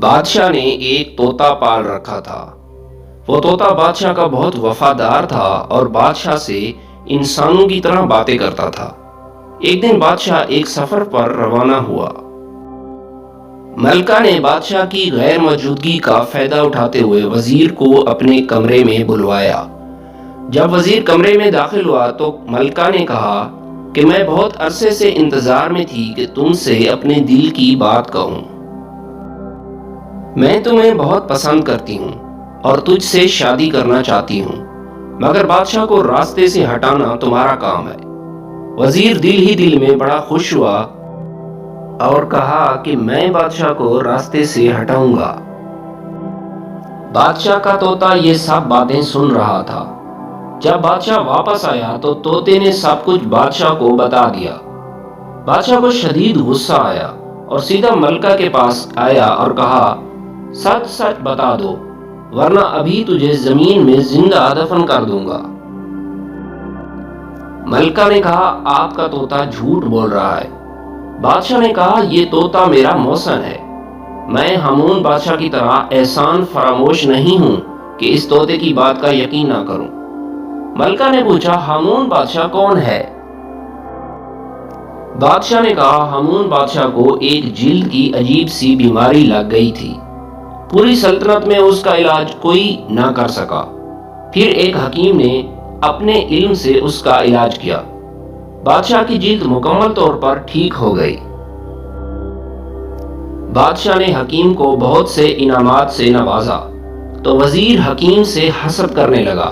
بادشاہ نے ایک طوطا پال رکھا تھا۔ وہ طوطا بادشاہ کا بہت وفادار تھا اور بادشاہ سے انسانوں کی طرح باتیں کرتا تھا۔ ایک دن بادشاہ ایک سفر پر روانہ ہوا۔ ملکہ نے بادشاہ کی غیر موجودگی کا فائدہ اٹھاتے ہوئے وزیر کو اپنے کمرے میں بلوایا۔ جب وزیر کمرے میں داخل ہوا تو ملکہ نے کہا کہ میں بہت عرصے سے انتظار میں تھی کہ تم سے اپنے دل کی بات کہوں۔ میں تمہیں بہت پسند کرتی ہوں اور تجھ سے شادی کرنا چاہتی ہوں، مگر بادشاہ کو راستے سے ہٹانا تمہارا کام ہے۔ وزیر دل ہی دل میں بڑا خوش ہوا اور کہا کہ میں بادشاہ کو راستے سے ہٹاؤں گا۔ بادشاہ کا طوطا یہ سب باتیں سن رہا تھا۔ جب بادشاہ واپس آیا تو طوطے نے سب کچھ بادشاہ کو بتا دیا۔ بادشاہ کو شدید غصہ آیا اور سیدھا ملکہ کے پاس آیا اور کہا، سچ سچ بتا دو ورنہ ابھی تجھے زمین میں زندہ دفن کر دوں گا۔ ملکہ نے کہا، آپ کا طوطا جھوٹ بول رہا ہے۔ بادشاہ نے کہا، یہ طوطا میرا محسن ہے۔ میں ہامون بادشاہ کی طرح احسان فراموش نہیں ہوں کہ اس طوطے کی بات کا یقین نہ کروں۔ ملکہ نے پوچھا، ہامون بادشاہ کون ہے؟ بادشاہ نے کہا، ہامون بادشاہ کو ایک جلد کی عجیب سی بیماری لگ گئی تھی۔ پوری سلطنت میں اس کا علاج کوئی نہ کر سکا۔ پھر ایک حکیم نے اپنے علم سے اس کا علاج کیا۔ بادشاہ کی جلد مکمل طور پر ٹھیک ہو گئی۔ بادشاہ نے حکیم کو بہت سے انعامات سے نوازا تو وزیر حکیم سے حسد کرنے لگا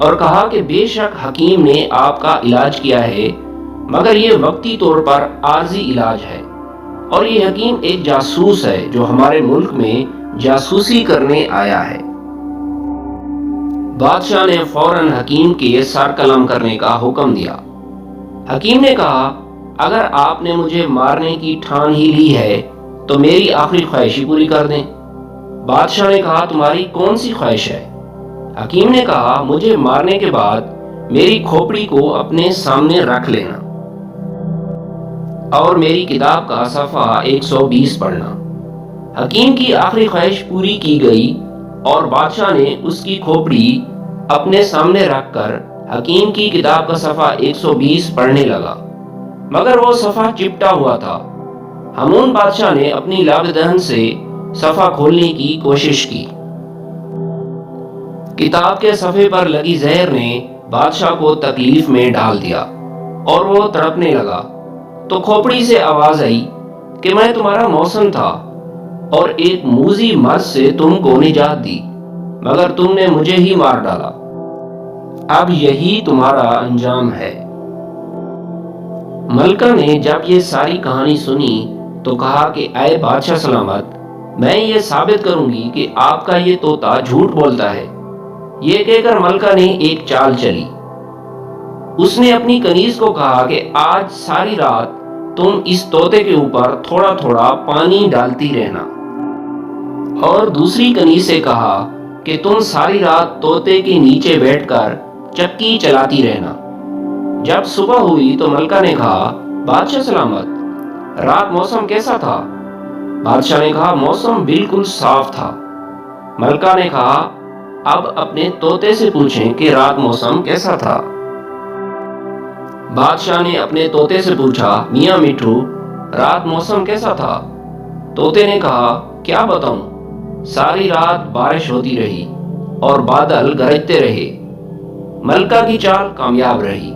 اور کہا کہ بے شک حکیم نے آپ کا علاج کیا ہے، مگر یہ وقتی طور پر عارضی علاج ہے، اور یہ حکیم ایک جاسوس ہے جو ہمارے ملک میں جاسوسی کرنے آیا ہے۔ بادشاہ نے فوراً حکیم کے سر قلم کرنے کا حکم دیا۔ حکیم نے کہا، اگر آپ نے مجھے مارنے کی ٹھان ہی لی ہے تو میری آخری خواہش ہی پوری کر دیں۔ بادشاہ نے کہا، تمہاری کون سی خواہش ہے؟ حکیم نے کہا، مجھے مارنے کے بعد میری کھوپڑی کو اپنے سامنے رکھ لینا اور میری کتاب کا صفحہ 120 پڑھنا۔ حکیم کی آخری خواہش پوری کی گئی اور بادشاہ نے اس کی کھوپڑی اپنے سامنے رکھ کر حکیم کی کتاب کا صفحہ 120 پڑھنے لگا، مگر وہ صفحہ چپٹا ہوا تھا۔ ہامون بادشاہ نے اپنی لاب دہن سے صفحہ کھولنے کی کوشش کی۔ کتاب کے صفحے پر لگی زہر نے بادشاہ کو تکلیف میں ڈال دیا اور وہ تڑپنے لگا۔ تو کھوپڑی سے آواز آئی کہ میں تمہارا محسن تھا اور ایک موذی مرض سے تم کو نجات دی، مگر تم نے مجھے ہی مار ڈالا۔ اب یہی تمہارا انجام ہے۔ ملکہ نے جب یہ ساری کہانی سنی تو کہا کہ اے بادشاہ سلامت، میں یہ ثابت کروں گی کہ آپ کا یہ طوطا جھوٹ بولتا ہے۔ یہ کہہ کر ملکہ نے ایک چال چلی۔ اس نے اپنی کنیز کو کہا کہ آج ساری رات تم اس طوطے کے اوپر تھوڑا تھوڑا پانی ڈالتی رہنا، اور دوسری کنیز سے کہا کہ تم ساری رات طوطے کے نیچے بیٹھ کر چکی چلاتی رہنا۔ جب صبح ہوئی تو ملکہ نے کہا، بادشاہ سلامت، رات موسم کیسا تھا؟ بادشاہ نے کہا، موسم بالکل صاف تھا۔ ملکہ نے کہا، اب اپنے طوطے سے پوچھیں کہ رات موسم کیسا تھا۔ بادشاہ نے اپنے طوطے سے پوچھا، میاں مٹھو، رات موسم کیسا تھا؟ طوطے نے کہا، کیا بتاؤں، ساری رات بارش ہوتی رہی اور بادل گرجتے رہے۔ ملکہ کی چال کامیاب رہی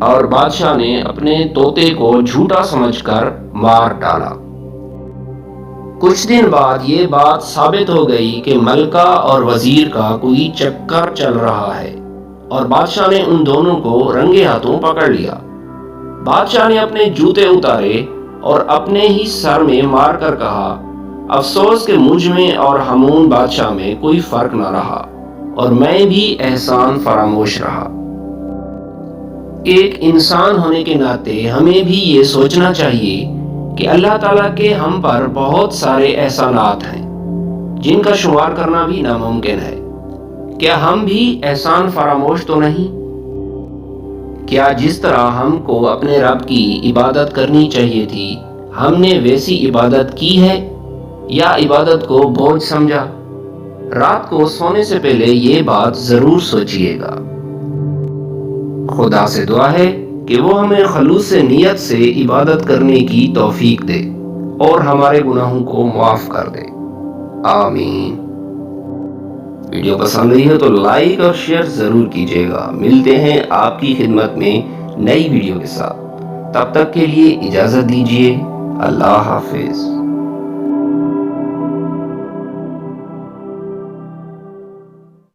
اور بادشاہ نے اپنے طوطے کو جھوٹا سمجھ کر مار ڈالا۔ کچھ دن بعد یہ بات ثابت ہو گئی کہ ملکہ اور وزیر کا کوئی چکر چل رہا ہے، اور بادشاہ نے ان دونوں کو رنگے ہاتھوں پکڑ لیا۔ بادشاہ نے اپنے جوتے اتارے اور اپنے ہی سر میں مار کر کہا، افسوس کہ مجھ میں اور ہامون بادشاہ میں کوئی فرق نہ رہا اور میں بھی احسان فراموش رہا۔ ایک انسان ہونے کے ناطے ہمیں بھی یہ سوچنا چاہیے کہ اللہ تعالیٰ کے ہم پر بہت سارے احسانات ہیں جن کا شمار کرنا بھی ناممکن ہے۔ کیا ہم بھی احسان فراموش تو نہیں؟ کیا جس طرح ہم کو اپنے رب کی عبادت کرنی چاہیے تھی ہم نے ویسی عبادت کی ہے، یا عبادت کو بوجھ سمجھا؟ رات کو سونے سے پہلے یہ بات ضرور سوچئے گا۔ خدا سے دعا ہے کہ وہ ہمیں خلوص نیت سے عبادت کرنے کی توفیق دے اور ہمارے گناہوں کو معاف کر دے، آمین۔ ویڈیو پسند آئی ہے تو لائک اور شیئر ضرور کیجیے گا۔ ملتے ہیں آپ کی خدمت میں نئی ویڈیو کے ساتھ، تب تک کے لیے اجازت دیجیے، اللہ حافظ۔